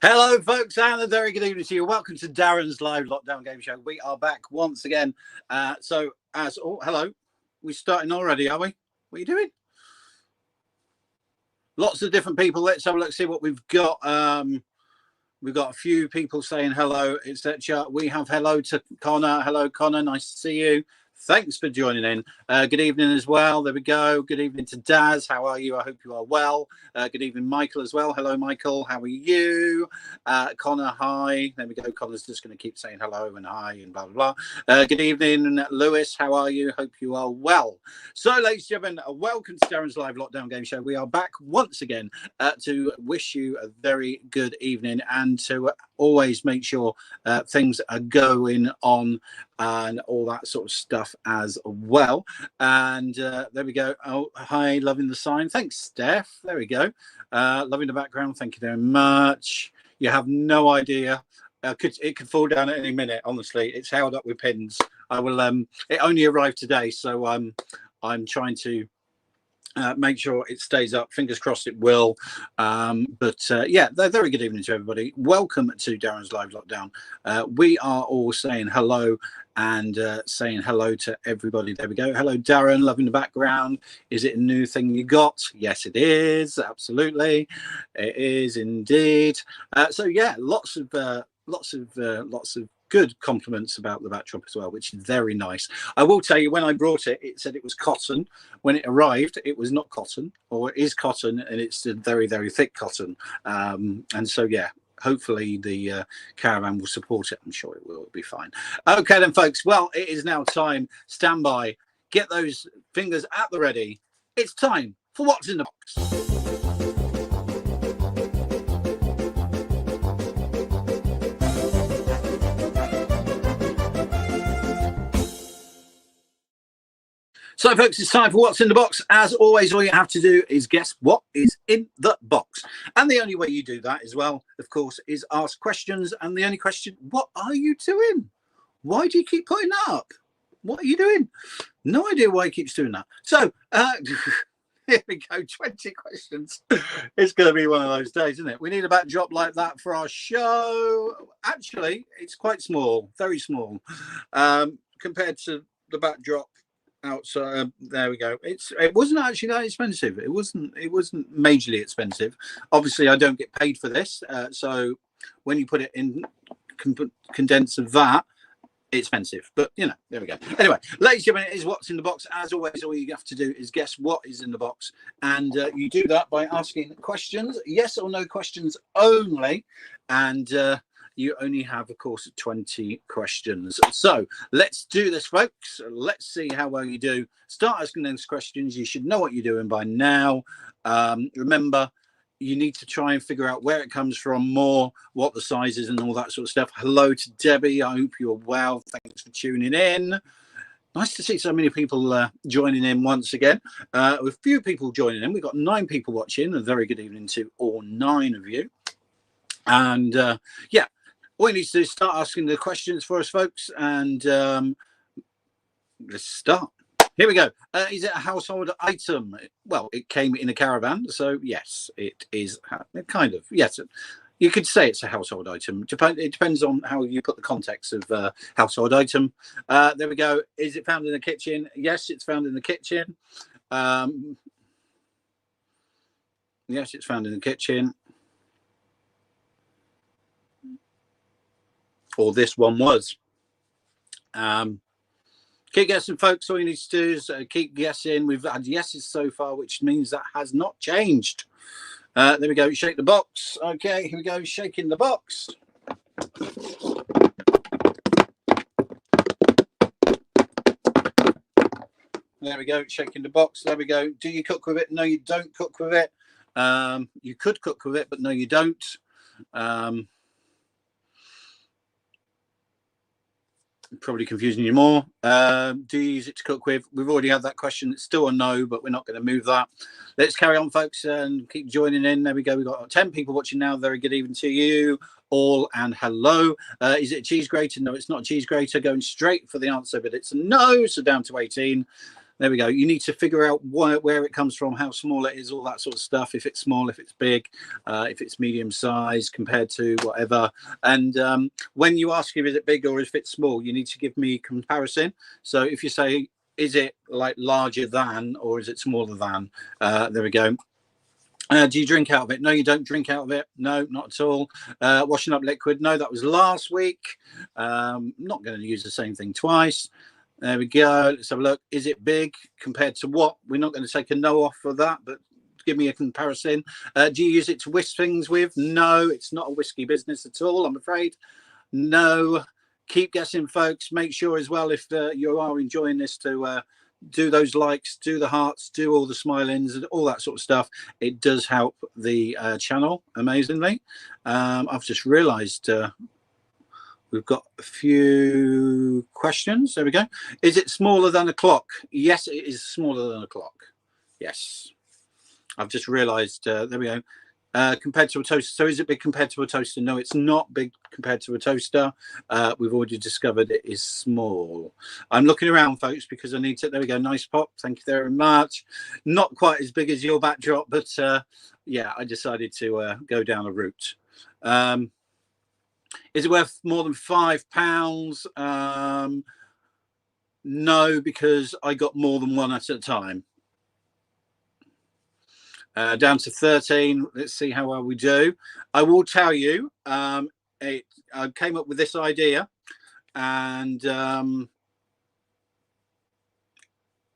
Hello, folks, and a very good evening to you. Welcome to Darren's live lockdown game show. We are back once again. Hello. We're starting already, are we? What are you doing? Lots of different people. Let's have a look, see what we've got. We've got a few people saying hello, etc. We have hello to Connor. Hello, Connor. Nice to see you. Thanks for joining in. Good evening as well. There we go. Good evening to Daz. How are you? I hope you are well. Good evening, Michael, as well. Hello, Michael. How are you? Connor, hi. There we go. Connor's just going to keep saying hello and hi and blah, blah, blah. Good evening, Lewis. How are you? Hope you are well. So, ladies and gentlemen, welcome to Darren's Live Lockdown Game Show. We are back once again to wish you a very good evening and to always make sure things are going on and all that sort of stuff as well. And there we go. Oh, hi, loving the sign. Thanks, Steph. There we go. Loving the background. Thank you very much. You have no idea. It could fall down at any minute. Honestly, it's held up with pins. I will. It only arrived today, so I'm trying to make sure it stays up. Fingers crossed it will. Yeah, very good evening to everybody. Welcome to Darren's Live Lockdown. We are all saying hello and saying hello to everybody. There we go. Hello, Darren. Loving the background. Is it a new thing you got? Yes, it is. Absolutely, it is indeed. So yeah, lots of good compliments about the backdrop as well, which is very nice. I will tell you, when I brought it, it said it was cotton. When it arrived, it was not cotton, or it is cotton, and it's a very, very thick cotton. And so, yeah, hopefully the caravan will support it. I'm sure it will. It'll be fine. Okay, then, folks. Well, it is now time. Stand by. Get those fingers at the ready. It's time for What's in the Box. So, folks, it's time for What's in the Box. As always, all you have to do is guess what is in the box. And the only way you do that as well, of course, is ask questions. And the only question, what are you doing? Why do you keep putting that up? What are you doing? No idea why he keeps doing that. So, here we go, 20 questions. It's going to be one of those days, isn't it? We need a backdrop like that for our show. Actually, it's quite small, very small, compared to the backdrop outside. There we go. It wasn't actually that expensive. It wasn't majorly expensive. Obviously I don't get paid for this, so when you put it in condense of that, it's expensive, but you know, there we go. Anyway, ladies and gentlemen, it is What's in the Box. As always, all you have to do is guess what is in the box, and you do that by asking questions, yes or no questions only, and you only have, of course, 20 questions. So let's do this, folks. Let's see how well you do. Start asking those questions. You should know what you're doing by now. Remember, you need to try and figure out where it comes from more, what the size is and all that sort of stuff. Hello to Debbie. I hope you're well. Thanks for tuning in. Nice to see so many people joining in once again. With a few people joining in. We've got 9 people watching. A very good evening to all 9 of you. And yeah, all you need to do is start asking the questions for us, folks, and let's start. Here we go. Is it a household item? Well, it came in a caravan, so yes, it is kind of. Yes, you could say it's a household item. It depends on how you put the context of household item. There we go. Is it found in the kitchen? Yes, it's found in the kitchen. Yes, it's found in the kitchen. Or this one was. Keep guessing, folks. All you need to do is keep guessing. We've had yeses so far, which means that has not changed. There we go. Shake the box. Okay, here we go. Shaking the box. There we go. Shaking the box. There we go. Do you cook with it? No, you don't cook with it. You could cook with it, but no, you don't. Probably confusing you more. Do you use it to cook with? We've already had that question. It's still a no, but we're not going to move that. Let's carry on, folks, and keep joining in. There we go. We've got 10 people watching now. Very good evening to you all, and hello. Is it a cheese grater? No, it's not a cheese grater. Going straight for the answer, but it's a no. So down to 18. There we go. You need to figure out where it comes from, how small it is, all that sort of stuff. If it's small, if it's big, if it's medium size compared to whatever. And when you ask if it's big or if it's small, you need to give me comparison. So if you say, is it like larger than or is it smaller than? There we go. Do you drink out of it? No, you don't drink out of it. No, not at all. Washing up liquid? No, that was last week. Not going to use the same thing twice. There we go. Let's have a look. Is it big compared to what? We're not going to take a no off for that, but give me a comparison. Do you use it to whisk things with? No, it's not a whiskey business at all, I'm afraid. No. Keep guessing, folks. Make sure as well, if you are enjoying this, to do those likes, do the hearts, do all the smile-ins, and all that sort of stuff. It does help the channel amazingly. I've just realised... we've got a few questions. There we go. Is it smaller than a clock? Yes, it is smaller than a clock. Yes. I've just realised. There we go. Compared to a toaster. So is it big compared to a toaster? No, it's not big compared to a toaster. We've already discovered it is small. I'm looking around, folks, because I need to. There we go. Nice pop. Thank you very much. Not quite as big as your backdrop, but yeah, I decided to go down a route. Is it worth more than £5? No, because I got more than one at a time. Down to 13. Let's see how well we do. I will tell you, I came up with this idea, and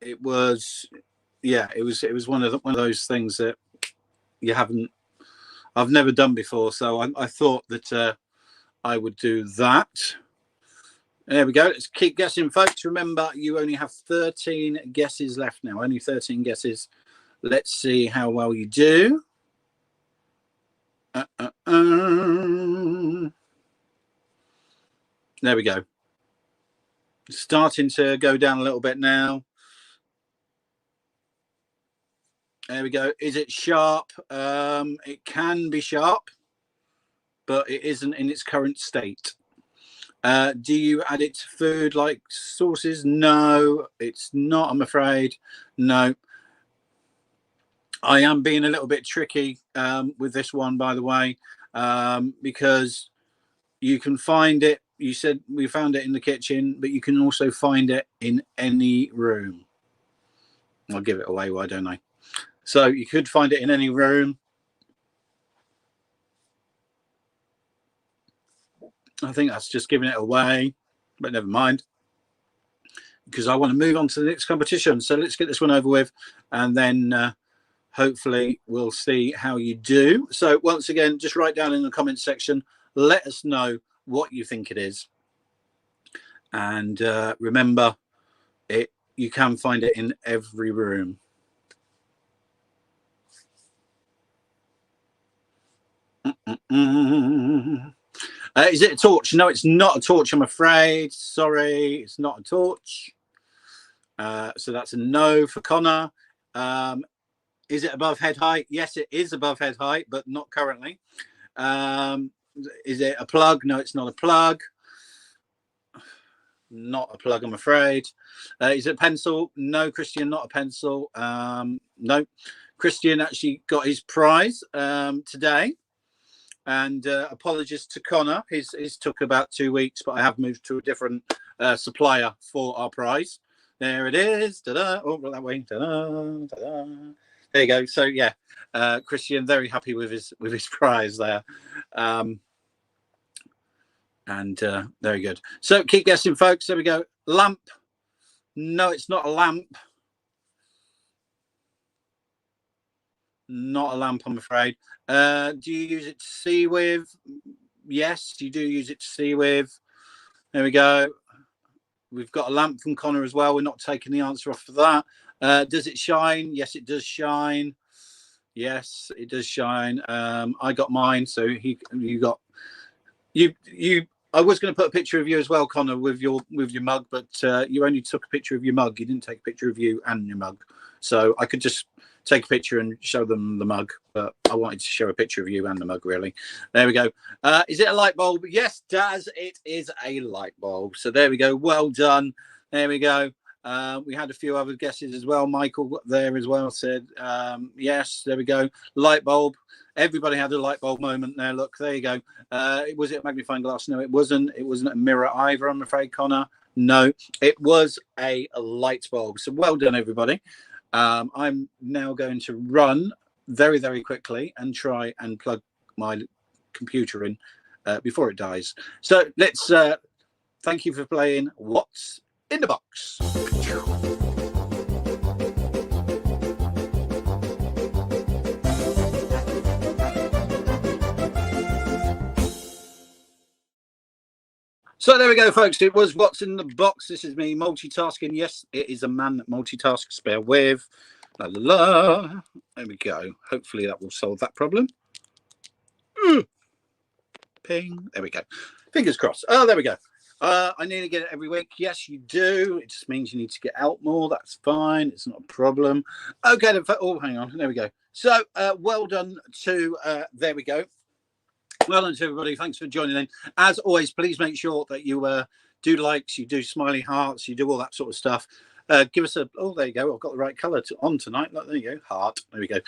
it was, yeah, it was one of those things that I've never done before. So I thought that I would do that. There we go. Let's keep guessing, folks. Remember, you only have 13 guesses left now. Only 13 guesses. Let's see how well you do. There we go. Starting to go down a little bit now. There we go. Is it sharp? It can be sharp, but it isn't in its current state. Do you add it to food like sauces? No, it's not, I'm afraid. No. I am being a little bit tricky with this one, by the way, because you can find it. You said we found it in the kitchen, but you can also find it in any room. I'll give it away, why don't I? So you could find it in any room. I think that's just giving it away, but never mind, because I want to move on to the next competition. So let's get this one over with, and then hopefully we'll see how you do. So once again, just write down in the comments section, let us know what you think it is. And remember, you can find it in every room. Is it a torch? No, it's not a torch, I'm afraid. Sorry, it's not a torch. So that's a no for Connor. Is it above head height? Yes, it is above head height, but not currently. Is it a plug? No, it's not a plug. Not a plug, I'm afraid. Is it a pencil? No, Christian, not a pencil. No. Christian actually got his prize today. And apologies to Connor. His took about 2 weeks, but I have moved to a different supplier for our prize. There it is. Ta-da. Oh, that way. Ta-da. Ta-da. There you go. So yeah, Christian very happy with his prize there. And very good. So keep guessing, folks. There we go. Lamp. No, it's not a lamp. Not a lamp, I'm afraid. Do you use it to see with? Yes, you do use it to see with. There we go. We've got a lamp from Connor as well. We're not taking the answer off for that. Does it shine? Yes, it does shine. Yes, it does shine. I got mine, so you got you. I was going to put a picture of you as well, Connor, with your mug, but you only took a picture of your mug. You didn't take a picture of you and your mug, so I could just take a picture and show them the mug, but I wanted to show a picture of you and the mug, really. There we go. Is it a light bulb? Yes, Daz, it is a light bulb. So there we go. Well done. There we go. We had a few other guesses as well. Michael there as well said yes. There we go. Light bulb. Everybody had a light bulb moment there. Look, there you go. Was it a magnifying glass? No, it wasn't. It wasn't a mirror either, I'm afraid, Connor. No, it was a light bulb. So well done, everybody. I'm now going to run very, very quickly and try and plug my computer in before it dies. So let's thank you for playing What's in the Box. So there we go, folks. It was What's in the Box. This is me multitasking. Yes, it is a man that multitasks. Bear with. La, la, la. There we go. Hopefully that will solve that problem. Ping. There we go. Fingers crossed. Oh, there we go. I need to get it every week. Yes, you do. It just means you need to get out more. That's fine. It's not a problem. Okay. Oh, hang on. There we go. So well done to, there we go. Well done to everybody. Thanks for joining in. As always, please make sure that you do likes, you do smiley hearts, you do all that sort of stuff. Give us a, oh, there you go. I've got the right colour on tonight. Look, there you go. Heart. There we go.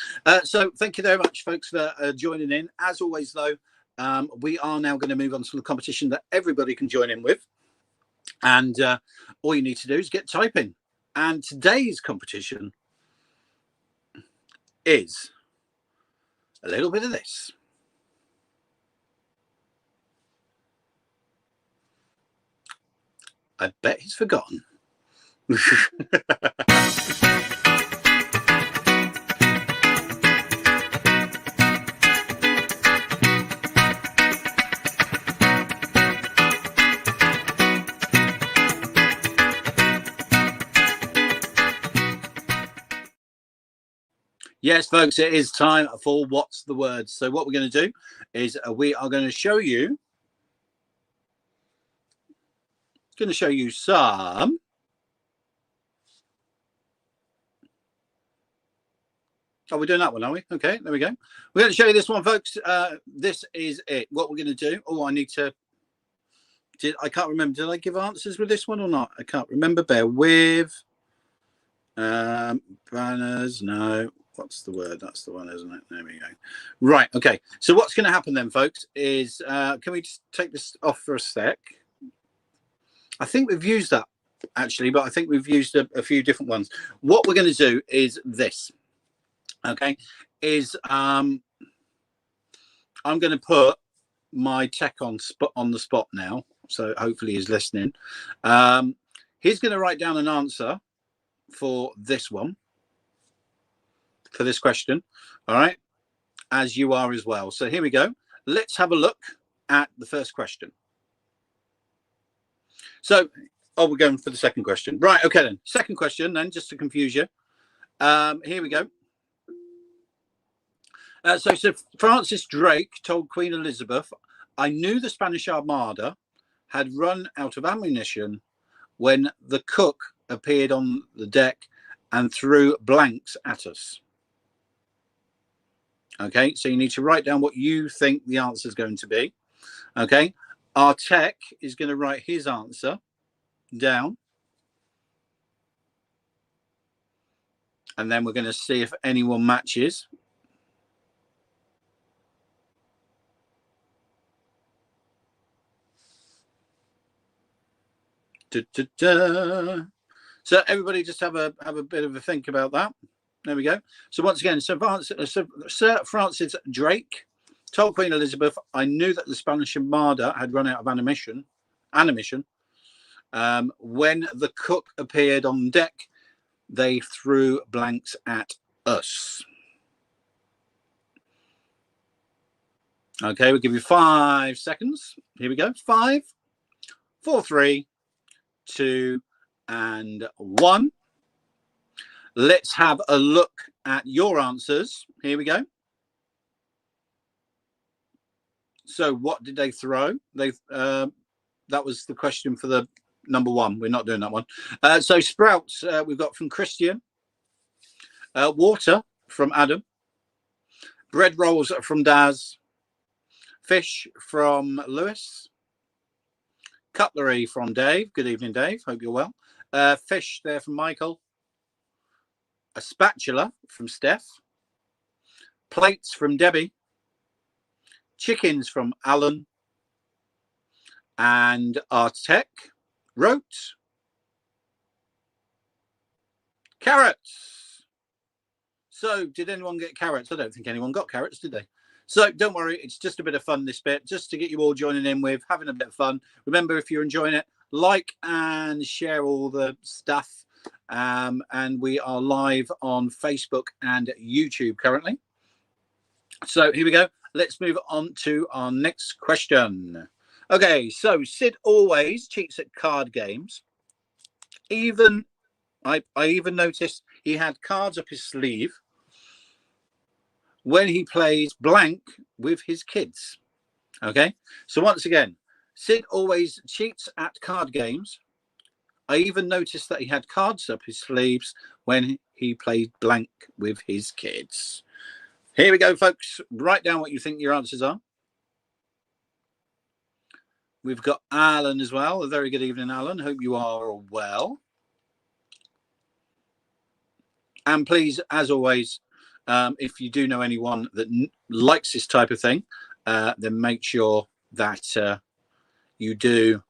So thank you very much, folks, for joining in. As always, though, we are now going to move on to the competition that everybody can join in with. And all you need to do is get typing. And today's competition is a little bit of this. I bet he's forgotten. Yes, folks, it is time for What's the Word. So what we're going to do is we are going to show you some we're doing that one, are we? Okay, there we go. We're going to show you this one, folks. This is it. What we're going to do. Oh, I need to. I can't remember. Did I give answers with this one or not? I can't remember. Bear with. Banners. No. What's the word? That's the one, isn't it? There we go. Right. Okay. So what's going to happen then, folks, is can we just take this off for a sec? I think we've used that actually, but I think we've used a few different ones. What we're going to do is this. Okay, is I'm going to put my tech on the spot now, so hopefully he's listening. He's going to write down an answer for this one, for this question. All right, as you are as well. So here we go. Let's have a look at the first question. So, oh, we're going for the second question. Right, okay then. Second question then, just to confuse you. Here we go. So Francis Drake told Queen Elizabeth, I knew the Spanish Armada had run out of ammunition when the cook appeared on the deck and threw blanks at us. Okay, so you need to write down what you think the answer is going to be. Okay, our tech is going to write his answer down. And then we're going to see if anyone matches. Da, da, da. So everybody just have a bit of a think about that. There we go. So once again, Sir Francis Drake told Queen Elizabeth, "I knew that the Spanish Armada had run out of animation. When the cook appeared on deck, they threw blanks at us." Okay, we'll give you 5 seconds. Here we go. 5, 4, 3, 2, and 1. Let's have a look at your answers. Here we go. So what did they throw? That was the question for the number 1. We're not doing that one. So sprouts we've got from Christian. Water from Adam. Bread rolls from Daz. Fish from Lewis. Cutlery from Dave. Good evening, Dave. Hope you're well. Fish there from Michael. A spatula from Steph. Plates from Debbie. Chickens from Alan. And Artek wrote carrots. So did anyone get carrots? I don't think anyone got carrots, did they? So don't worry, it's just a bit of fun, this bit, just to get you all joining in with, having a bit of fun. Remember, if you're enjoying it, like and share all the stuff. And we are live on Facebook and YouTube currently. So here we go. Let's move on to our next question. Okay, so Sid always cheats at card games. I even noticed he had cards up his sleeve when he plays blank with his kids. Okay, so once again, Sid always cheats at card games. I even noticed that he had cards up his sleeves when he played blank with his kids. Here we go, folks. Write down what you think your answers are. We've got Alan as well. A very good evening, Alan. Hope you are well. And please, as always, if you do know anyone that likes this type of thing, then make sure that you do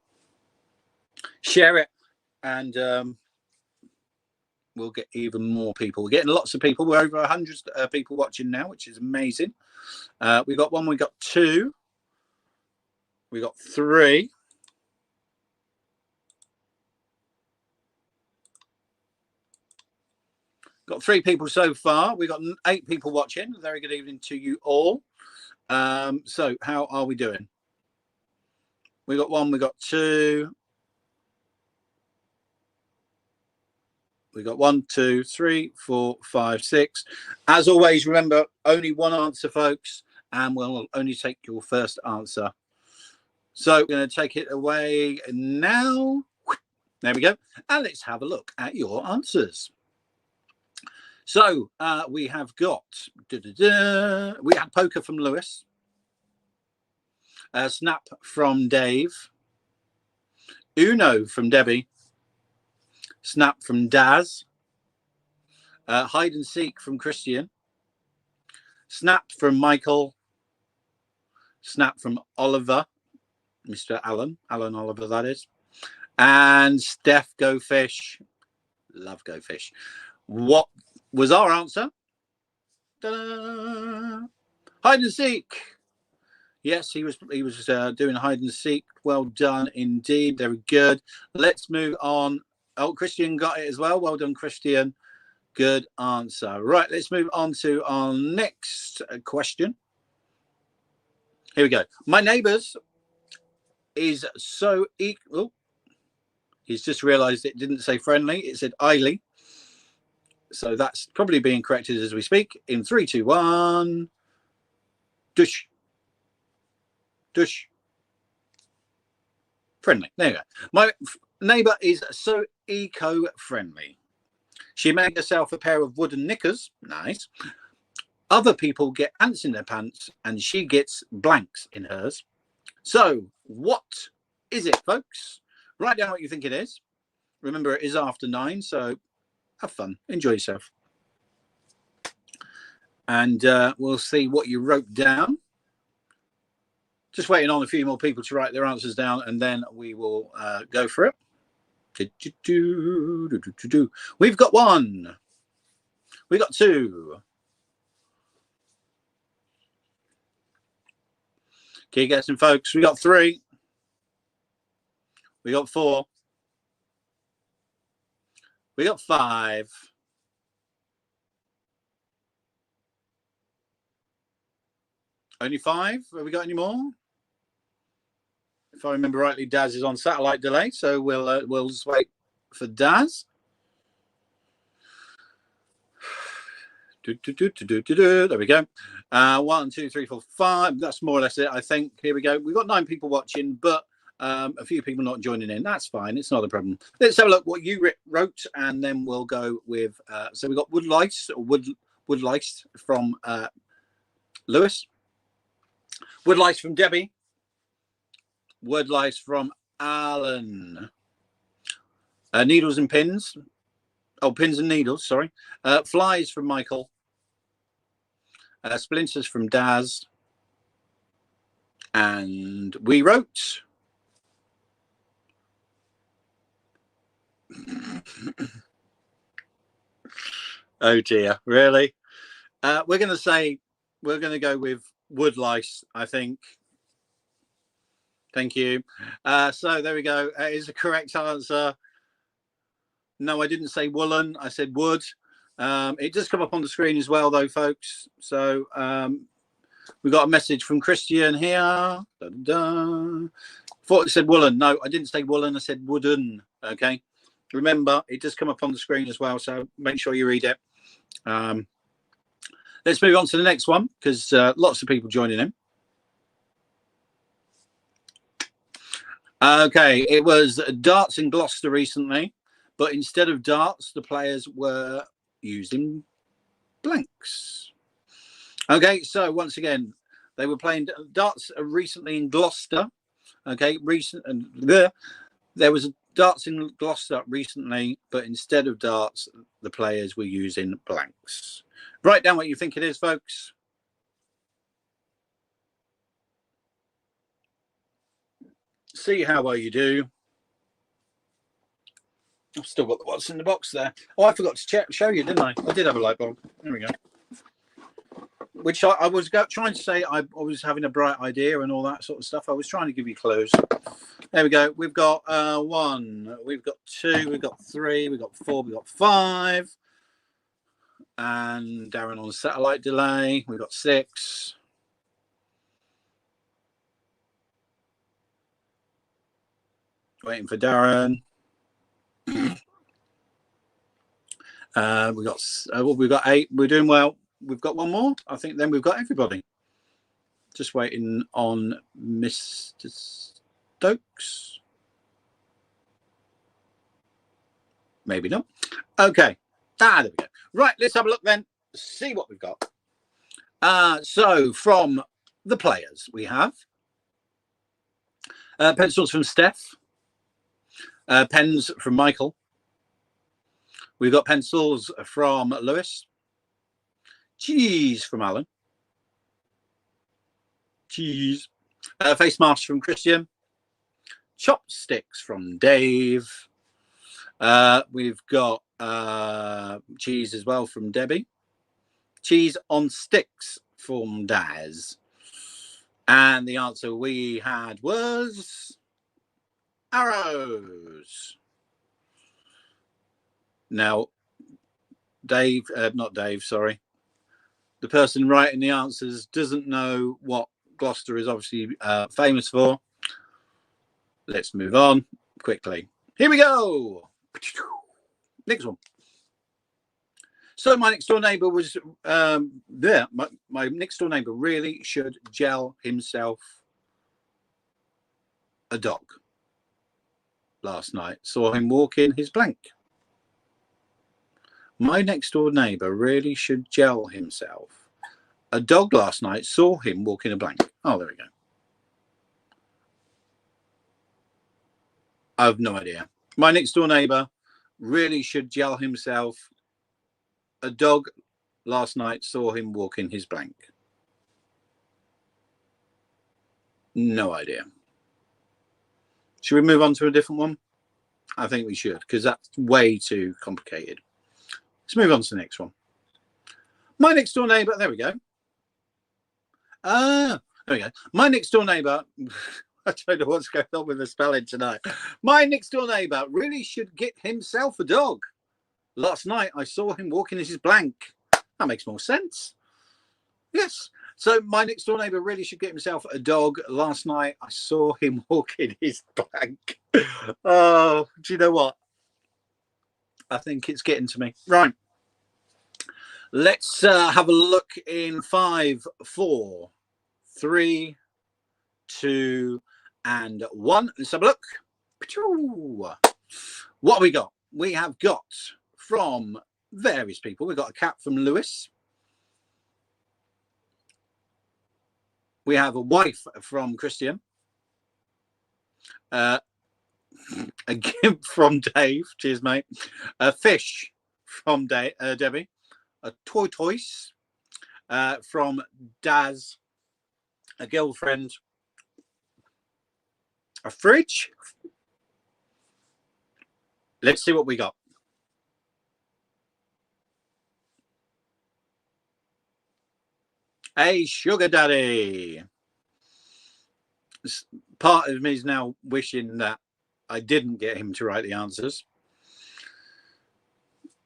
share it, and we'll get even more people. We're getting lots of people. We're over 100 people watching now, which is amazing. We got 1, we got 2, we got 3. Got 3 people so far. We got 8 people watching. Very good evening to you all. So how are we doing? We got 1, we got 2. We got 1, 2, 3, 4, 5, 6. As always, remember, only one answer, folks, and we'll only take your first answer. So we're going to take it away now. There we go. And let's have a look at your answers. So we have got, we had poker from Lewis. Snap from Dave. Uno from Debbie. Snap from Daz. Hide and seek from Christian. Snap from Michael. Snap from Oliver. Mr. Alan Oliver, that is. And Steph Go Fish. Love Go Fish. What was our answer? Ta-da! Hide and seek. Yes, he was doing hide and seek. Well done indeed. Very good. Let's move on. Oh, Christian got it as well. Well done, Christian. Good answer. Right, let's move on to our next question. Here we go. My neighbours is so equal. He's just realised it didn't say friendly. It said Eiley. So that's probably being corrected as we speak. In 3, 2, 1. Dush. Dush. Friendly. There you go. My neighbour is so eco-friendly. She made herself a pair of wooden knickers. Nice. Other people get ants in their pants, and she gets blanks in hers. So what is it, folks? Write down what you think it is. Remember, it is after 9, so have fun. Enjoy yourself. And we'll see what you wrote down. Just waiting on a few more people to write their answers down, and then we will go for it. We've got one. We got two. Keep guessing, folks. We got three. We got four. We got five. Only five? Have we got any more? If I remember rightly, Daz is on satellite delay, so we'll just wait for Daz. There we go. 1, 2, 3, 4, 5. That's more or less it, I think. Here we go. We've got 9 people watching, but a few people not joining in. That's fine. It's not a problem. Let's have a look what you wrote, and then we'll go with. So we've got wood lice from Lewis. Wood lice from Debbie. Wood lice from Alan. Needles and pins. Oh, pins and needles, sorry. Flies from Michael. Splinters from Daz. And we wrote. Oh dear, really? We're going to go with wood lice, I think. Thank you. So there we go. Is the correct answer. No, I didn't say woolen. I said wood. It does come up on the screen as well, though, folks. So we got a message from Christian here. Thought it said woolen. No, I didn't say woolen. I said wooden. Okay. Remember, it does come up on the screen as well. So make sure you read it. Let's move on to the next one because lots of people joining in. Okay, it was darts in Gloucester recently, but instead of darts, the players were using blanks. Okay, so once again, they were playing darts recently in Gloucester. Okay, there was darts in Gloucester recently, but instead of darts, the players were using blanks. Write down what you think it is, folks. See how well you do. I've still got what's in the box there. Oh, I forgot to show you, didn't I? I did have a light bulb. There we go. Which I was trying to say I was having a bright idea and all that sort of stuff. I was trying to give you clues. There we go. We've got 1, we've got 2, we've got 3, we've got 4, we've got 5. And Darren on satellite delay. We've got 6. Waiting for Darren. We've got 8. We're doing well. We've got one more. I think then we've got everybody. Just waiting on Mr. Stokes. Maybe not. Okay. There we go. Right, let's have a look then. See what we've got. So from the players, we have pencils from Steph. Pens from Michael. We've got pencils from Lewis. Cheese from Alan. Cheese. Face masks from Christian. Chopsticks from Dave. We've got cheese as well from Debbie. Cheese on sticks from Daz. And the answer we had was arrows. Now, not Dave, sorry. The person writing the answers doesn't know what Gloucester is obviously famous for. Let's move on quickly. Here we go. Next one. So my next door neighbour was there. My next door neighbour really should gel himself a dog. Last night saw him walking his blank. My next door neighbour really should gel himself. A dog last night saw him walking a blank. Oh, there we go. I have no idea. My next door neighbour really should gel himself. A dog last night saw him walking his blank. No idea. Should we move on to a different one? I think we should, because that's way too complicated. Let's move on to the next one. My next door neighbour. There we go. There we go. My next door neighbour. I don't know what's going on with the spelling tonight. My next door neighbour really should get himself a dog. Last night I saw him walking his blank. That makes more sense. Yes. So my next door neighbour really should get himself a dog. Last night I saw him walking his blank. Oh, do you know what? I think it's getting to me. Right. Let's have a look in 5, 4, 3, 2, and 1. Let's have a look. What have we got? We have got from various people. We've got a cat from Lewis. We have a wife from Christian. A gimp from Dave. Cheers, mate. A fish from Debbie. A tortoise from Daz. A girlfriend. A fridge. Let's see what we got. A sugar daddy. Part of me is now wishing that I didn't get him to write the answers.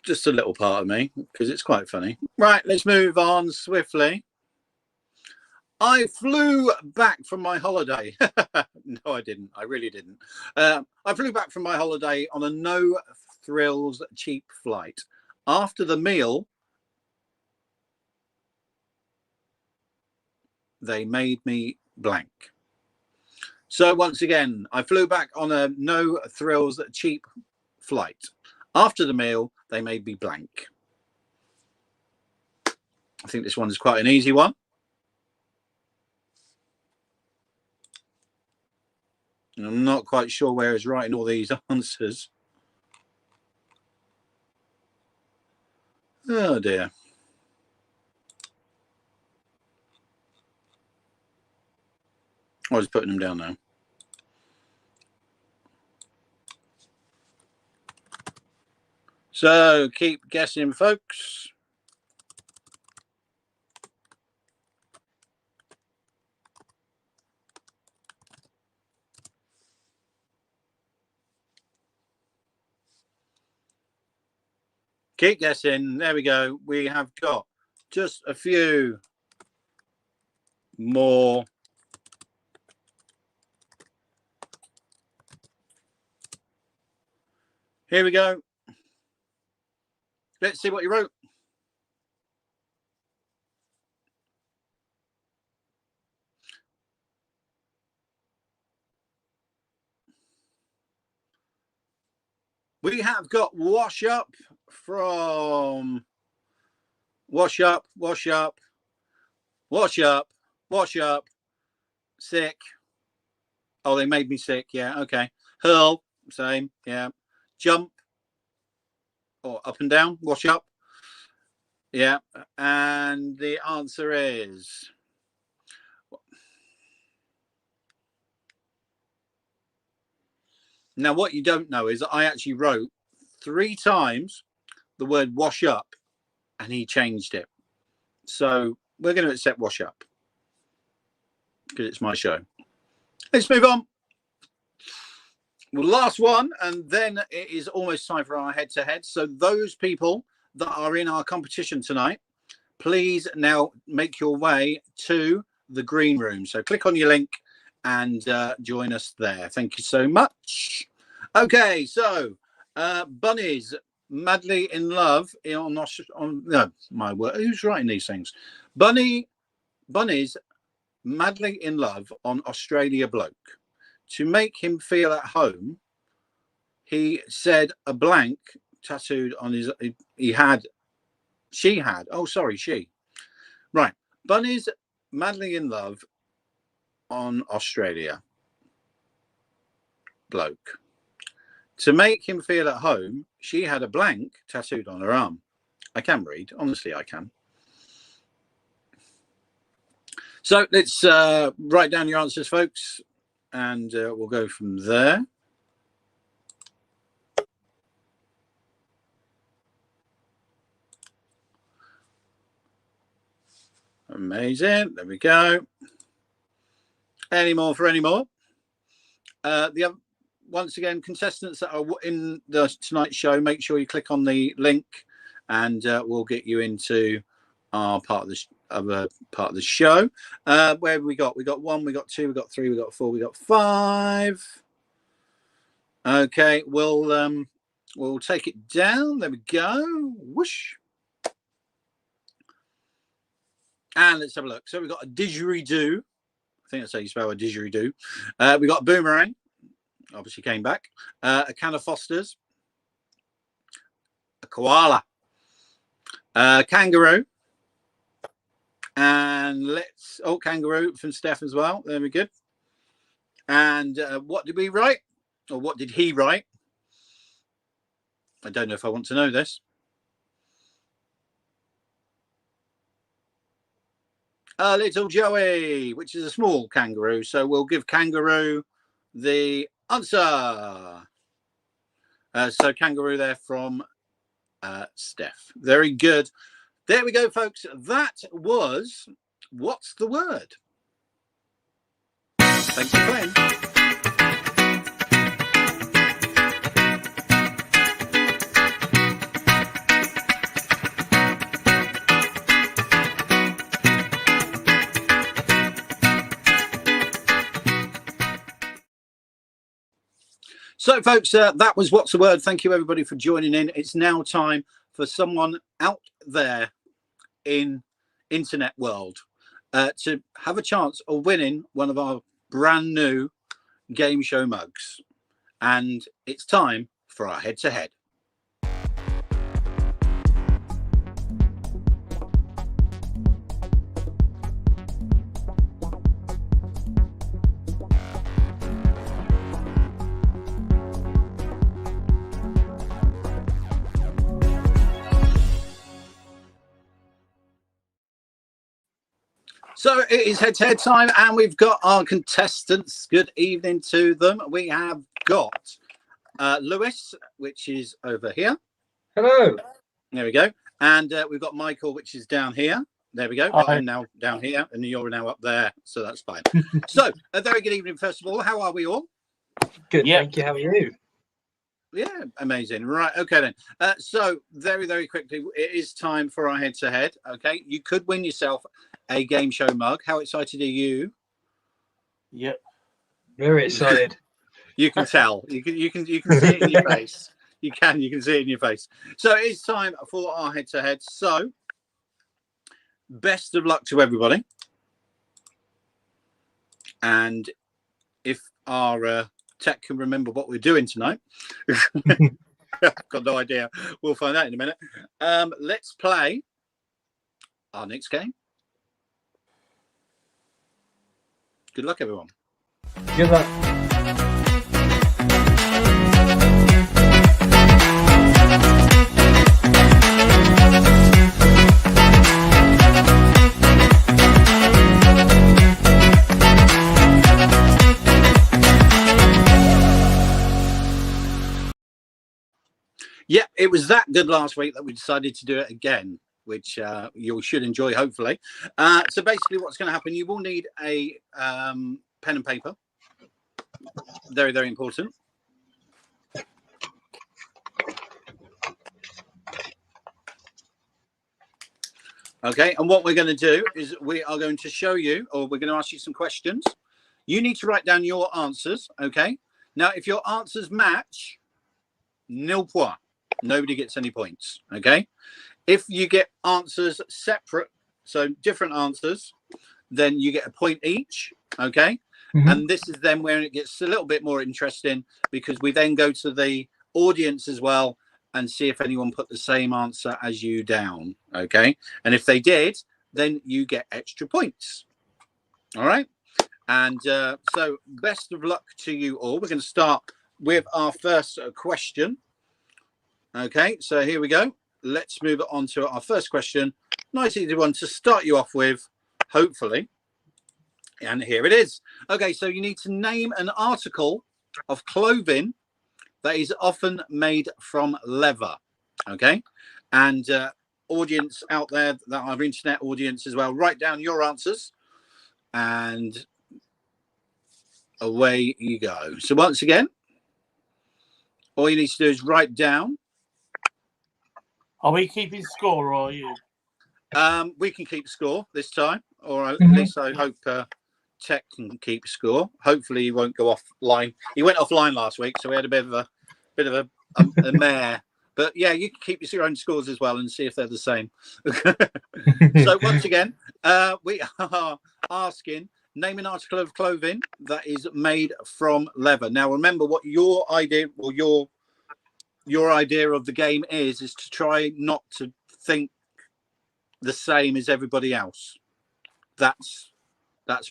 Just a little part of me, because it's quite funny. Right, let's move on swiftly. I flew back from my holiday. No, I didn't. I really didn't. I flew back from my holiday on a no frills cheap flight. After the meal, they made me blank. So once again, I flew back on a no thrills cheap flight. After the meal, they made me blank. I think this one is quite an easy one. And I'm not quite sure where he's writing all these answers. Oh dear. I was putting them down now. So keep guessing, folks. Keep guessing. There we go. We have got just a few more. Here we go. Let's see what you wrote. We have got wash up from wash up, wash up, wash up, wash up, sick. Oh, they made me sick. Yeah, okay. Hurl, same. Yeah. Jump or up and down, wash up. Yeah. And the answer is now what you don't know is that I actually wrote 3 times the word wash up and he changed it. So we're going to accept wash up because it's my show. Let's move on. Well, last one, and then it is almost time for our head-to-head. So those people that are in our competition tonight, please now make your way to the green room. So click on your link and join us there. Thank you so much. Okay, so Bunny's madly in love on no, my word. Who's writing these things? Bunny's madly in love on Australia bloke. To make him feel at home, he said a blank tattooed on his. She had. Oh, sorry, she. Right. Bunny's madly in love on Australia bloke. To make him feel at home, she had a blank tattooed on her arm. I can read. Honestly, I can. So let's write down your answers, folks, and we'll go from there. Amazing. There we go. Any more for any more? The other, once again, contestants that are in tonight's show, make sure you click on the link, and we'll get you into our part of the other part of the show. Where have we got? We got 1, we got 2, we got 3, we got 4, we got 5. Okay, we'll take it down. There we go. Whoosh. And let's have a look. So we've got a didgeridoo. I think that's how you spell a didgeridoo. We got a boomerang. Obviously came back. A can of Foster's. A koala. A kangaroo. And kangaroo from Steph as well. There we go. And what did we write? Or what did he write? I don't know if I want to know this. Little Joey, which is a small kangaroo. So we'll give kangaroo the answer. So kangaroo there from Steph. Very good. There we go, folks. That was What's the Word? Thanks for playing. So, folks, that was What's the Word. Thank you, everybody, for joining in. It's now time for someone out there in internet world to have a chance of winning one of our brand new game show mugs. And it's time for our head-to-head. So it is head-to-head time, and we've got our contestants. Good evening to them. We have got Lewis, which is over here. Hello. There we go. And we've got Michael, which is down here. There we go. Well, I'm now down here, and you're now up there, so that's fine. So a very good evening, first of all. How are we all? Good, thank you. How are you? Yeah, amazing. Right, okay then. So very, very quickly, it is time for our head-to-head. Okay, you could win yourself a game show mug. How excited are you? Yep, very excited. You can tell. You can see it in your face. You can see it in your face. So it's time for our head-to-head. So best of luck to everybody. And if our tech can remember what we're doing tonight, I've got no idea. We'll find out in a minute. Let's play our next game. Good luck, everyone. Good luck. Yeah, it was that good last week that we decided to do it again, which you should enjoy, hopefully. So basically what's going to happen, you will need a pen and paper. Very, very important. Okay, and what we're going to do is we are going to show you, or we're going to ask you some questions. You need to write down your answers, okay? Now, if your answers match, nil point. Nobody gets any points, okay? If you get answers separate, so different answers, then you get a point each, okay? And this is then where it gets a little bit more interesting, because we then go to the audience as well and see if anyone put the same answer as you down, okay? And if they did, then you get extra points, all right? And so best of luck to you all. We're going to start with our first question. Okay, so here we go. Let's move on to our first question. Nice easy one to start you off with, hopefully. And here it is. Okay, so you need to name an article of clothing that is often made from leather. Okay, and audience out there, that our internet audience as well, write down your answers, and away you go. So once again, all you need to do is write down. Are we keeping score, or are you? We can keep score this time, or at least I hope Tech can keep score. Hopefully he won't go offline. He went offline last week, so we had a bit of a mare. But yeah, you can keep your own scores as well and see if they're the same. So once again, we are asking, name an article of clothing that is made from leather. Now remember what your idea, or your idea of the game is to try not to think the same as everybody else. That's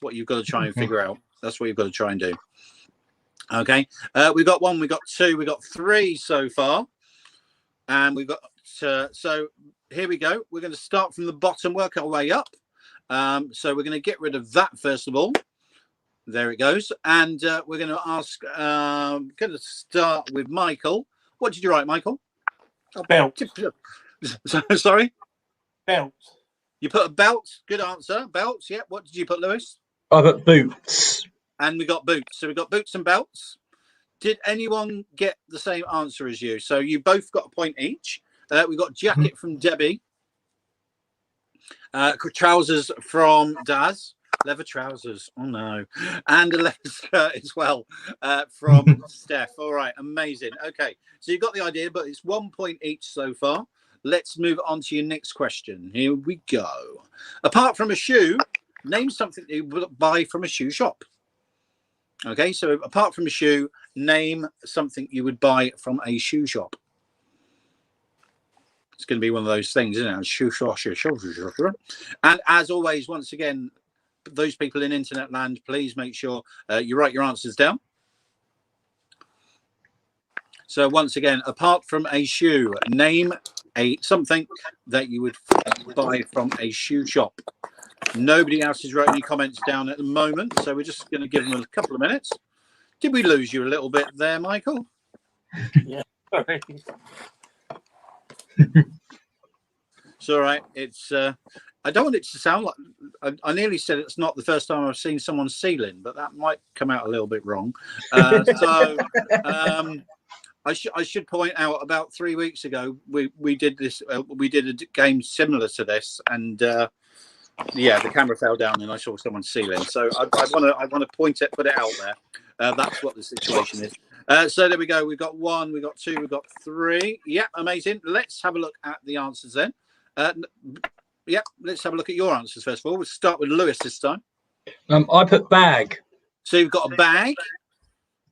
what you've got to try and figure out. That's what you've got to try and do. Okay, we've got 1, we've got 2, we've got 3 so far, and we've got so here we go. We're going to start from the bottom, work our way up. So we're going to get rid of that first of all. There it goes, and we're going to ask. Going to start with Michael. What did you write, Michael? Belt. Sorry. Belt. You put a belt. Good answer. Belts. Yeah. What did you put, Lewis? I put boots. And we got boots. So we got boots and belts. Did anyone get the same answer as you? So you both got a point each. We got jacket from Debbie. Trousers from Daz. Leather trousers. Oh no. And a leather skirt as well from Steph. All right. Amazing. Okay. So you got the idea, but it's 1 point each so far. Let's move on to your next question. Here we go. Apart from a shoe, name something you would buy from a shoe shop. Okay, so apart from a shoe, name something you would buy from a shoe shop. It's going to be one of those things, isn't it? Shoe shop. And as always, once again, those people in internet land, please make sure you write your answers down. So once again, apart from a shoe, name something that you would buy from a shoe shop. Nobody else has wrote any comments down at the moment, so we're just going to give them a couple of minutes. Did we lose you a little bit there, Michael? Yeah. Sorry. It's all right. It's I don't want it to sound like I nearly said it's not the first time I've seen someone ceiling, but that might come out a little bit wrong. I should point out about 3 weeks ago we did this. We did a game similar to this, and yeah, the camera fell down and I saw someone ceiling. So I want to put it out there. That's what the situation is. So there we go. We've got 1, we've got 2, we've got 3. Yeah, amazing. Let's have a look at the answers then. Yeah, let's have a look at your answers first of all. We'll start with Lewis this time. I put bag. So you've got a bag.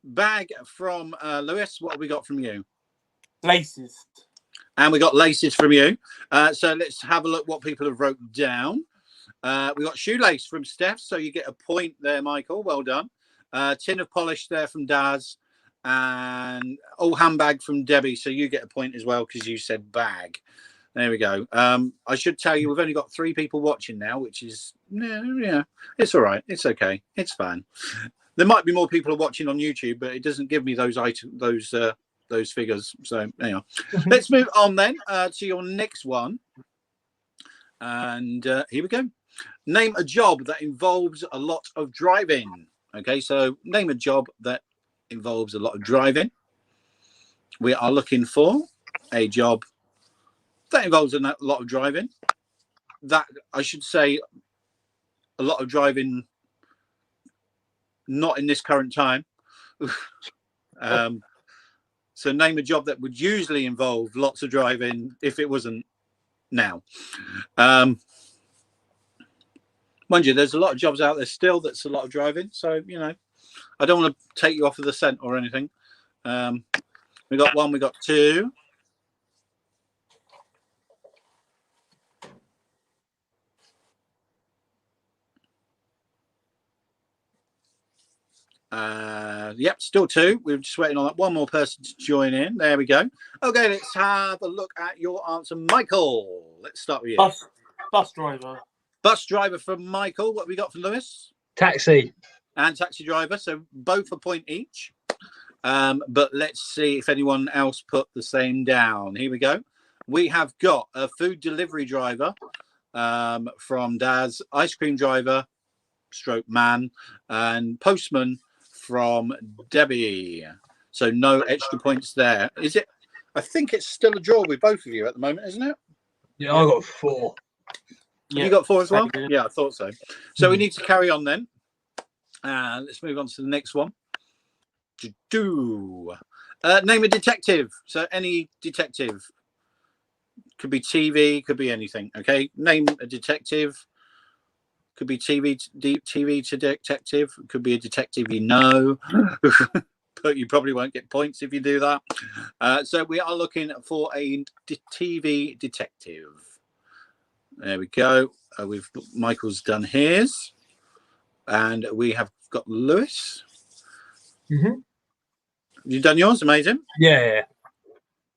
Bag from Lewis. What have we got from you? Laces. And we got laces from you. So let's have a look what people have wrote down. We got shoelace from Steph. So you get a point there, Michael. Well done. Tin of polish there from Daz. And handbag from Debbie. So you get a point as well because you said bag. There we go. I should tell you we've only got 3 people watching now, which is yeah, it's all right. It's okay. It's fine. There might be more people watching on YouTube, but it doesn't give me those figures. So anyhow, let's move on then to your next one. And here we go. Name a job that involves a lot of driving. Okay, so name a job that involves a lot of driving. We are looking for a job that involves a lot of driving. That I should say a lot of driving, not in this current time. So name a job that would usually involve lots of driving if it wasn't now. Mind you, there's a lot of jobs out there still that's a lot of driving. So, you know, I don't want to take you off of the scent or anything. We got 1, we got 2. Yep, still 2. We're just waiting on that one more person to join in. There we go. Okay, let's have a look at your answer, Michael. Let's start with you. Bus driver. Bus driver from Michael. What have we got from Lewis? Taxi. And taxi driver. So both a point each. But let's see if anyone else put the same down. Here we go. We have got a food delivery driver from Daz, ice cream driver, stroke man, and postman from Debbie. So no extra points there. Is it? I think it's still a draw with both of you at the moment, isn't it? Yeah, I got 4. Have you got 4 as well? Yeah. Yeah, I thought so. So we need to carry on then. Let's move on to the next one. Name a detective. So any detective. Could be TV, could be anything. Okay, name a detective. Could be TV to detective. Could be a detective you know, but you probably won't get points if you do that. So we are looking for a TV detective. There we go. Michael's done his, and we have got Lewis. Mm-hmm. You done yours? Amazing. Yeah.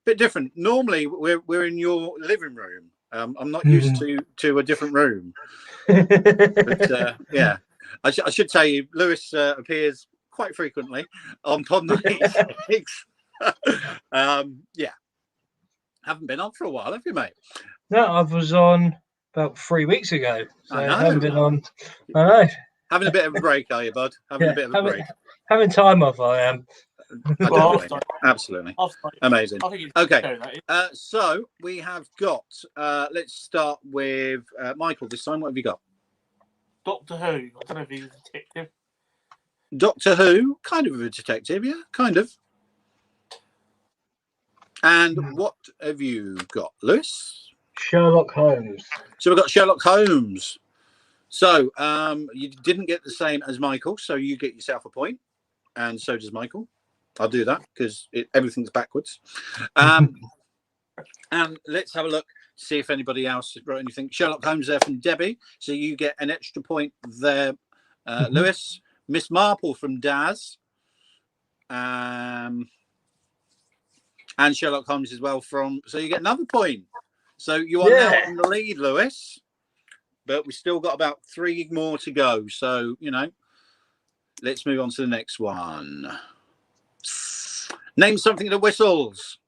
Bit different. Normally we're in your living room. I'm not used to a different room. But yeah, I should tell you, Lewis appears quite frequently on Pod 96. Yeah, haven't been on for a while, have you, mate? No, I was on about 3 weeks ago. So I know. I haven't been on. I know. Having a bit of a break, are you, bud? Having a bit of a break. Having time off, I am. Absolutely. Amazing. Okay. So we have got, let's start with Michael this time. What have you got? Doctor Who. I don't know if he's a detective. Doctor Who, kind of a detective, yeah, kind of. And what have you got, Lewis? Sherlock Holmes. So we've got Sherlock Holmes. So you didn't get the same as Michael, so you get yourself a point, and so does Michael. I'll do that because everything's backwards. And let's have a look, see if anybody else wrote anything. Sherlock Holmes there from Debbie, so you get an extra point there, Lewis. Miss Marple from Daz, and Sherlock Holmes as well from. So you get another point. So you are now in the lead, Lewis. But we still got about 3 more to go. So let's move on to the next one. Name something that whistles.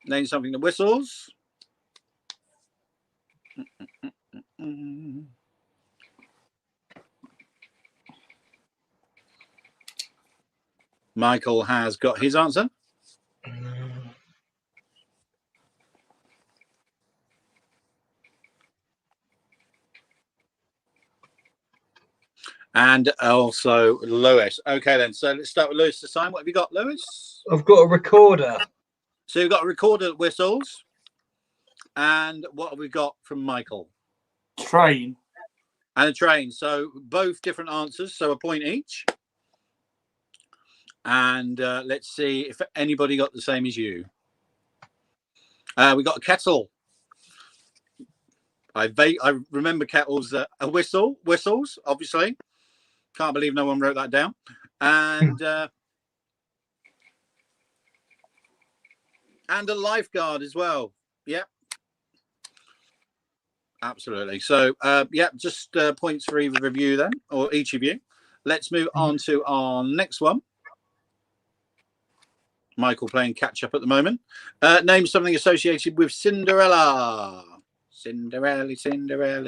Name something that whistles. Michael has got his answer. And also Lewis. Okay, then. So let's start with Lewis this time. What have you got, Lewis? I've got a recorder. So you've got a recorder that whistles. And what have we got from Michael? Train. And a train. So both different answers. So a point each. And let's see if anybody got the same as you. We got a kettle. I remember kettles. A whistles, obviously. Can't believe no one wrote that down. And and a lifeguard as well. Yep. Absolutely. So, just points for either of you then, or each of you. Let's move on to our next one. Michael playing catch up at the moment. Name something associated with Cinderella. Cinderella,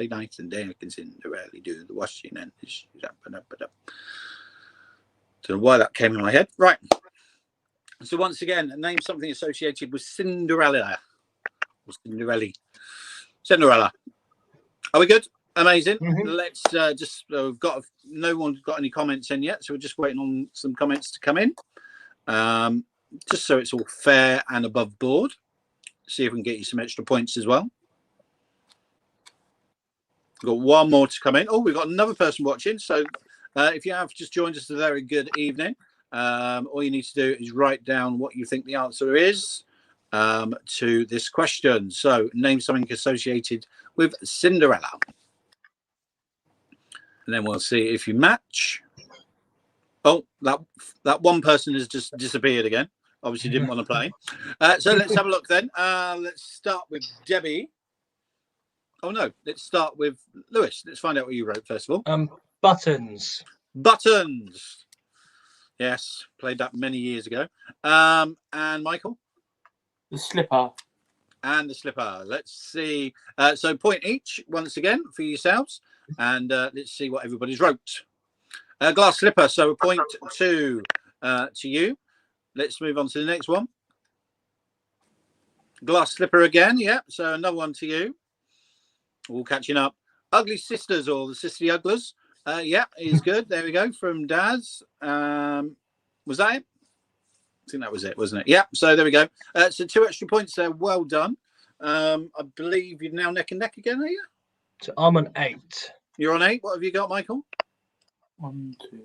night and day, can Cinderella do the washing and the dishes up and up and up. Don't know why that came in my head. Right. So once again, name something associated with Cinderella. Or Cinderella. Are we good? Amazing. Let's we've got no one's got any comments in yet, so we're just waiting on some comments to come in. Just so it's all fair and above board. See if we can get you some extra points as well. We've got one more to come in. Oh, we've got another person watching. So if you have just joined us, a very good evening. All you need to do is write down what you think the answer is to this question. So name something associated with Cinderella. And then we'll see if you match. Oh, that one person has just disappeared again. Obviously didn't want to play. So let's have a look then. Let's start with Debbie. Oh, no. Let's start with Lewis. Let's find out what you wrote, first of all. Buttons. Buttons. Yes, played that many years ago. And Michael? The slipper. And the slipper. Let's see. So point each once again for yourselves. And let's see what everybody's wrote. Glass slipper. So a point to you. Let's move on to the next one. Glass slipper again. Yeah. So another one to you. All catching up. Ugly sisters or the sisterly ugglers. Yeah, is good. There we go. From Daz. Was that it? I think that was it, wasn't it? Yeah. So there we go. So 2 extra points there. Well done. I believe you're now neck and neck again, are you? So I'm on 8. You're on 8. What have you got, Michael? 1, 2, 3,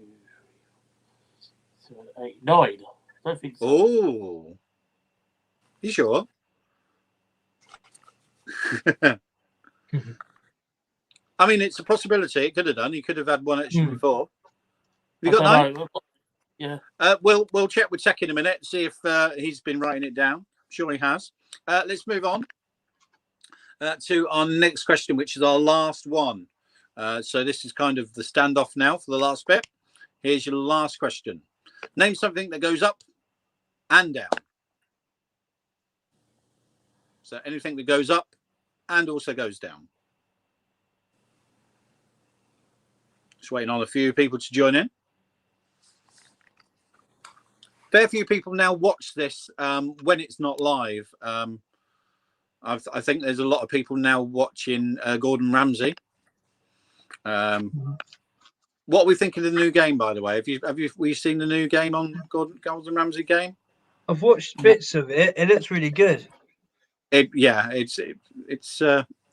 4, 7, 8, 9. I don't think so. Oh. You sure? I mean, it's a possibility. It could have done. You could have had one extra before. Have you got 9? Yeah. We'll check with Tech in a minute, see if he's been writing it down. I'm sure he has. Let's move on to our next question, which is our last one. So this is kind of the standoff now for the last bit. Here's your last question. Name something that goes up and down. So anything that goes up and also goes down. Just waiting on a few people to join in. Fair few people now watch this when it's not live. I think there's a lot of people now watching Gordon Ramsay. What are we thinking of the new game, by the way? Have you seen the new game on Gordon Ramsay game? I've watched bits of it. It looks really good. It's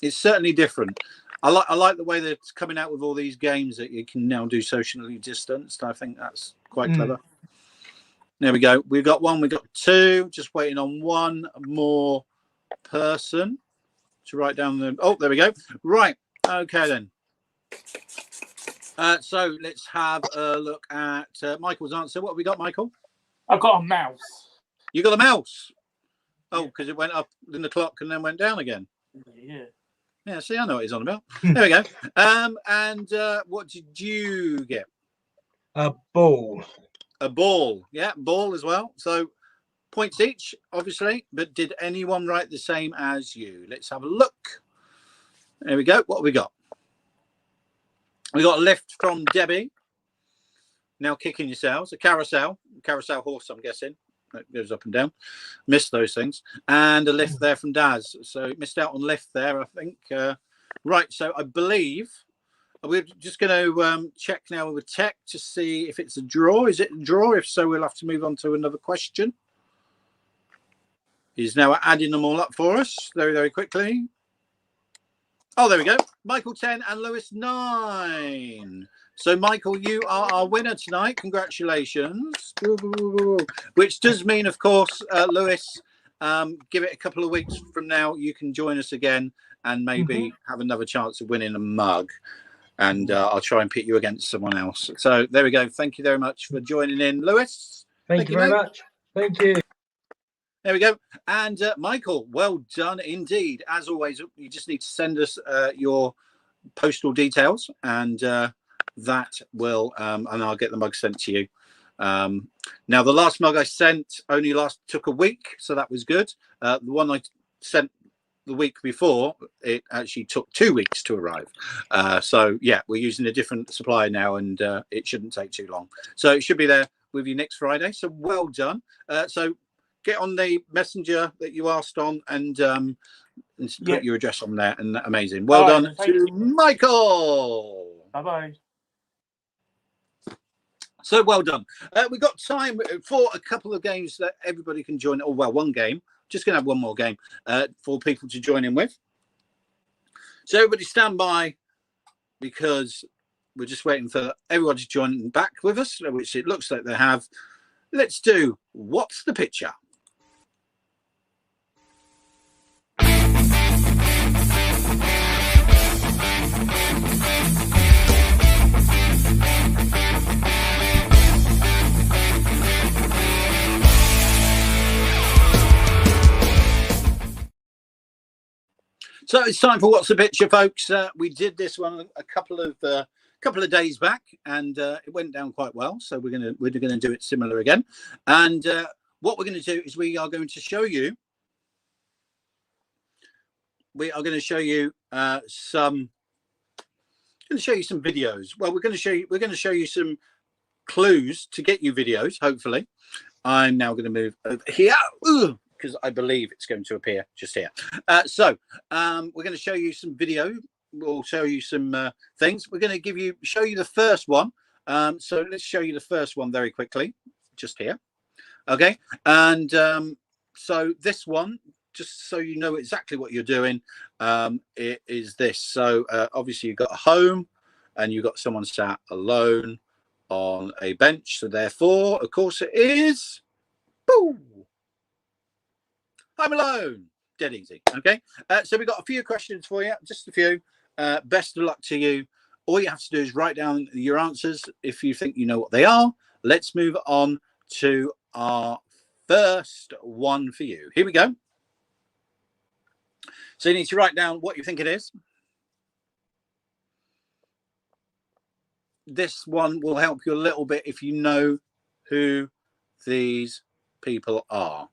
certainly different. I like the way they're coming out with all these games that you can now do socially distanced. I think that's quite clever. There we go. We've got 1. We've got 2. Just waiting on one more person to write down the. Oh, there we go. Right. Okay then. So let's have a look at Michael's answer. What have we got, Michael? I've got a mouse. You got a mouse? Oh, because it went up in the clock and then went down again. Yeah. Yeah, see, I know what he's on about. There we go. And what did you get? A ball. A ball. Yeah, ball as well. So points each, obviously. But did anyone write the same as you? Let's have a look. There we go. What have we got? We got a lift from Debbie. Now kicking yourselves. A carousel horse, I'm guessing. That goes up and down. Missed those things. And a lift there from Daz. So missed out on lift there, I think. Right. So I believe we're just going to check now with Tech to see if it's a draw. Is it a draw? If so, we'll have to move on to another question. He's now adding them all up for us very, very quickly. Oh, there we go. Michael 10 and Lewis 9. So, Michael, you are our winner tonight. Congratulations. Which does mean, of course, Lewis, give it a couple of weeks from now, you can join us again and maybe have another chance of winning a mug. And I'll try and pit you against someone else. So, there we go. Thank you very much for joining in, Lewis. Thank you very much. Thank you. There we go. And Michael, well done indeed. As always, you just need to send us your postal details and that will and I'll get the mug sent to you. Now the last mug I sent only took a week, so that was good. The one I sent the week before, it actually took 2 weeks to arrive. So yeah, we're using a different supplier now, and it shouldn't take too long. So it should be there with you next Friday. So well done. So get on the messenger that you asked on and put your address on there, and amazing. Well done to Michael. Bye-bye. So well done. We've got time for a couple of games that everybody can join. Oh, well, one game. Just going to have one more game for people to join in with. So everybody stand by, because we're just waiting for everyone to join back with us, which it looks like they have. Let's do What's the Picture? So it's time for What's the Picture, folks. We did this one a couple of couple of days back, and it went down quite well. So we're gonna do it similar again. And what we're going to do is we are going to show you. We are going to show you some. Going to show you some videos. Well, we're going to show you some clues to get you videos. Hopefully, I'm now going to move over here because I believe it's going to appear just here. So we're going to show you some video. We'll show you some things. We're going to show you the first one. So let's show you the first one very quickly, just here. Okay, and so this one, just so you know exactly what you're doing, it is this. So obviously you've got a home and you've got someone sat alone on a bench. So therefore, of course, it is boom, I'm alone. Dead easy. Okay, so we've got a few questions for you, just a few. Best of luck to you. All you have to do is write down your answers if you think you know what they are. Let's move on to our first one for you. Here we go. So you need to write down what you think it is. This one will help you a little bit if you know who these people are.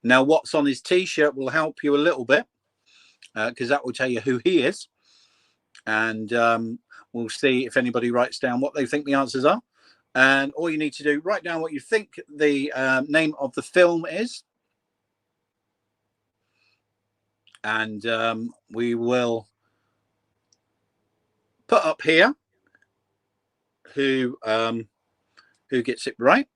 Now, what's on his t-shirt will help you a little bit because that will tell you who he is. And we'll see if anybody writes down what they think the answers are. And all you need to do, write down what you think the name of the film is. And we will put up here who gets it right.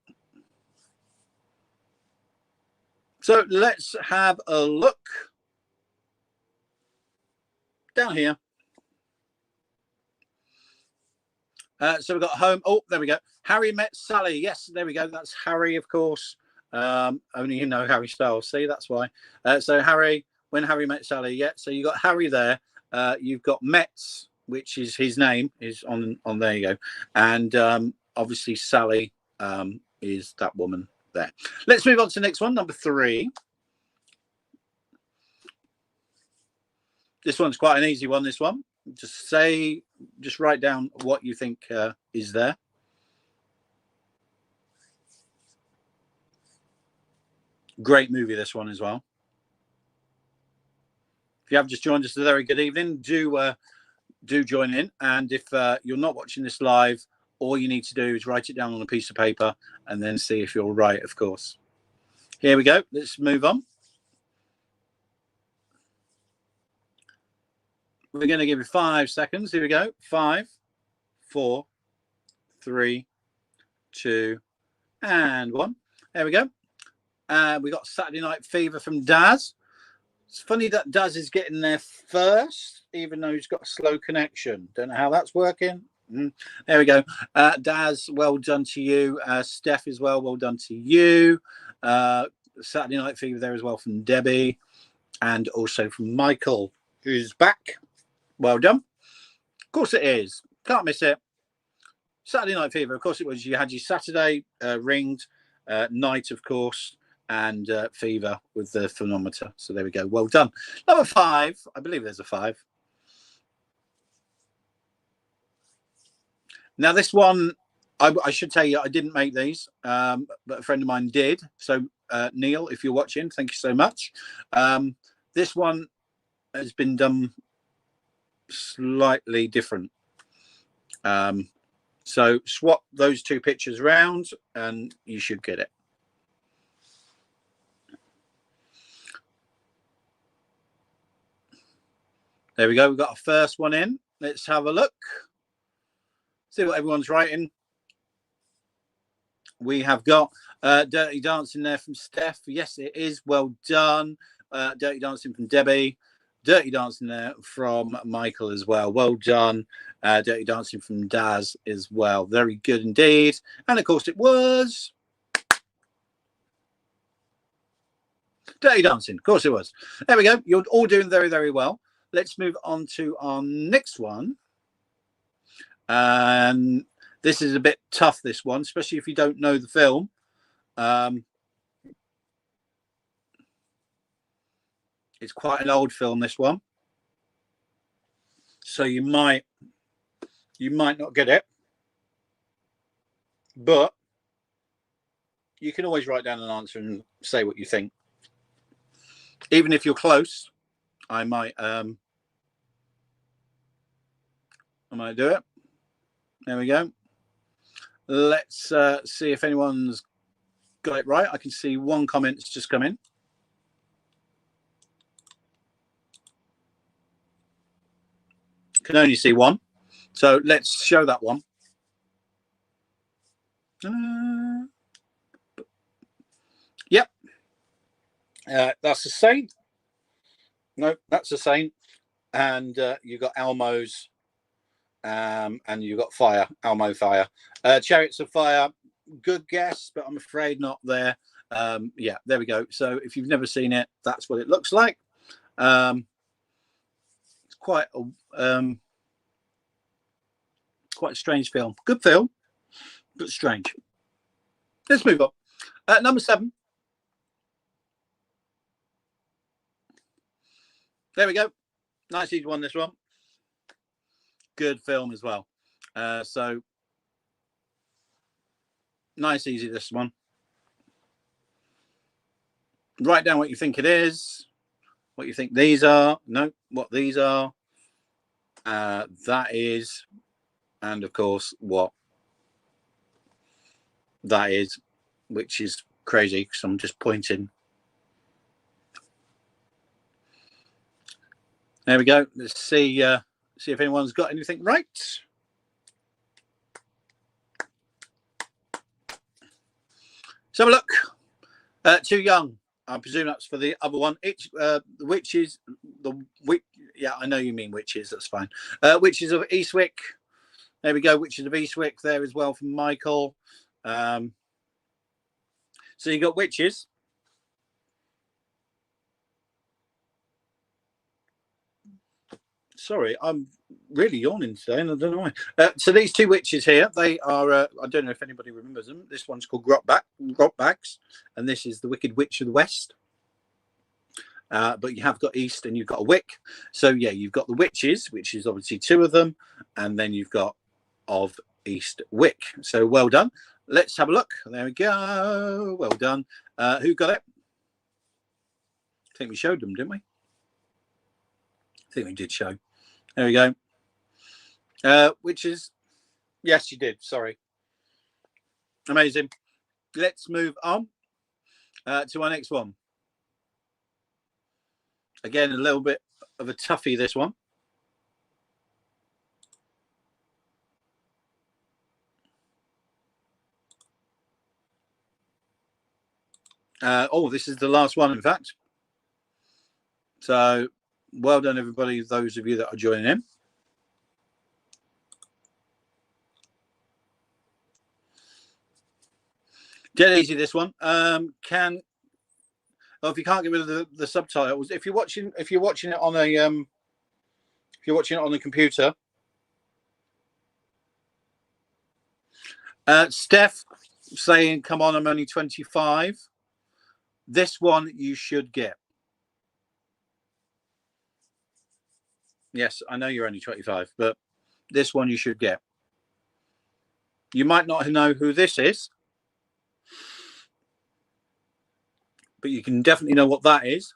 So let's have a look down here. So we've got home. Oh, there we go. Harry Met Sally. Yes, there we go. That's Harry, of course. Only you know Harry Styles. See, that's why. So Harry, when Harry Met Sally. Yeah. So you got Harry there. You've got Metz, which is his name, is on there you go. And obviously Sally is that woman there. Let's move on to the next one, number 3. This one's quite an easy one, this one. Just write down what you think is there. Great movie, this one as well. If you have just joined us, a very good evening. Do join in. And if you're not watching this live, all you need to do is write it down on a piece of paper and then see if you're right, of course. Here we go. Let's move on. We're going to give you 5 seconds. Here we go. 5, 4, 3, 2, and 1. There we go. We got Saturday Night Fever from Daz. It's funny that Daz is getting there first, even though he's got a slow connection. Don't know how that's working. There we go. Daz, well done to you. Steph as well done to you. Saturday Night Fever there as well from Debbie, and also from Michael, who's back. Well done. Of course it is. Can't miss it. Saturday Night Fever. Of course it was. You had your Saturday ringed, night, of course, and fever with the thermometer. So there we go. Well done. Number 5. I believe there's a 5. Now this one, I should tell you, I didn't make these, but a friend of mine did. So Neil, if you're watching, thank you so much. This one has been done slightly different. So swap those 2 pictures around and you should get it. There we go. We've got our first one in. Let's have a look. See what everyone's writing. We have got Dirty Dancing there from Steph. Yes, it is. Well done. Dirty Dancing from Debbie. Dirty Dancing there from Michael as well. Well done. Dirty Dancing from Daz as well. Very good indeed. And of course it was Dirty Dancing. Of course it was. There we go. You're all doing very, very well. Let's move on to our next one. And this is a bit tough, this one, especially if you don't know the film. It's quite an old film, this one. So you might you might not get it, but you can always write down an answer and say what you think. Even if you're close, I might do it. There we go. Let's see if anyone's got it right. I can see one comment's just come in. Can only see one. So let's show that one. Yep. That's a saint. No, that's a saint. And you've got Elmo's. And you've got fire, Elmo fire. Chariots of Fire, good guess, but I'm afraid not there. Yeah, there we go. So if you've never seen it, that's what it looks like. It's quite a strange film. Good film, but strange. Let's move on. Number 7. There we go. Nice easy one, this one. Good film as well. So nice easy, this one. Write down what you think it is, what you think these are. No, what these are. That is, and of course what that is, which is crazy because I'm just pointing. There we go. Let's see if anyone's got anything right. Let's have a look. Too young. I presume that's for the other one. Witches. Yeah, I know you mean witches. That's fine. Witches of Eastwick. There we go. Witches of Eastwick there as well from Michael. So you got witches. Sorry, I'm really yawning today, and I don't know why. So these two witches here, they are, I don't know if anybody remembers them. This one's called Grotbacks, and this is the Wicked Witch of the West. But you have got East and you've got a Wick. So, yeah, you've got the witches, which is obviously 2 of them, and then you've got of East Wick. So, well done. Let's have a look. There we go. Well done. Who got it? I think we showed them, didn't we? I think we did show. There we go. Which is, yes, you did. Sorry. Amazing. Let's move on to our next one. Again, a little bit of a toughie, this one. This is the last one, in fact. So, well done, everybody, those of you that are joining in. Dead easy, this one. If you can't get rid of the subtitles, if you're watching it on a computer, Steph saying, "Come on, I'm only 25." This one you should get. Yes, I know you're only 25, but this one you should get. You might not know who this is, but you can definitely know what that is,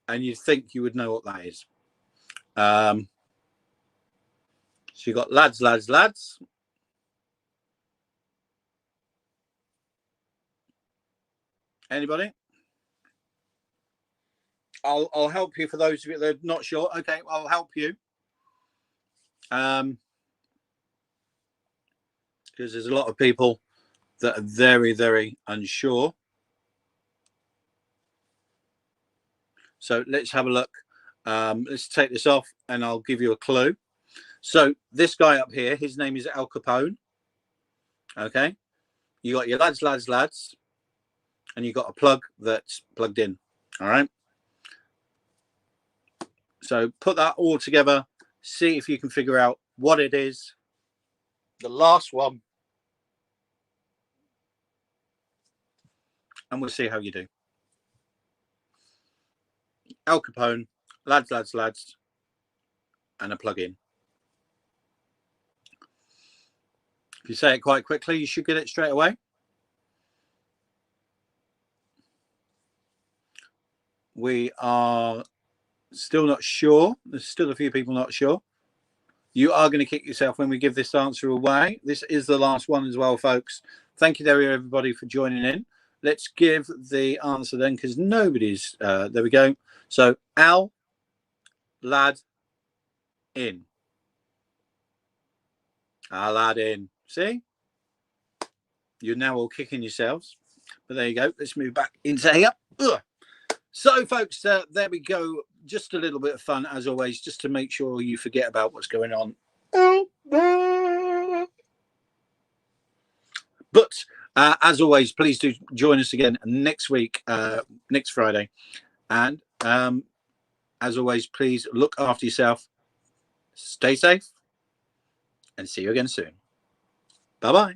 and you think you would know what that is. So you got lads. Anybody? I'll help you for those of you that are not sure. Okay, I'll help you. Because there's a lot of people that are very, very unsure. So let's have a look. Let's take this off and I'll give you a clue. So this guy up here, his name is Al Capone. Okay. You got your lads, and you got a plug that's plugged in. All right. So put that all together, see if you can figure out what it is. The last one. And we'll see how you do. Al Capone, lads, and a plug-in. If you say it quite quickly, you should get it straight away. We are still not sure. There's still a few people not sure. You are going to kick yourself when we give this answer away. This is the last one as well, folks. Thank you, everybody, for joining in. Let's give the answer then, because nobody's... there we go. So, Al, lad, in. Aladdin. See? You're now all kicking yourselves. But there you go. Let's move back into here. Ugh. So, folks, there we go. Just a little bit of fun, as always, just to make sure you forget about what's going on. But, as always, please do join us again next week, next Friday. And, as always, please look after yourself. Stay safe. And see you again soon. Bye-bye.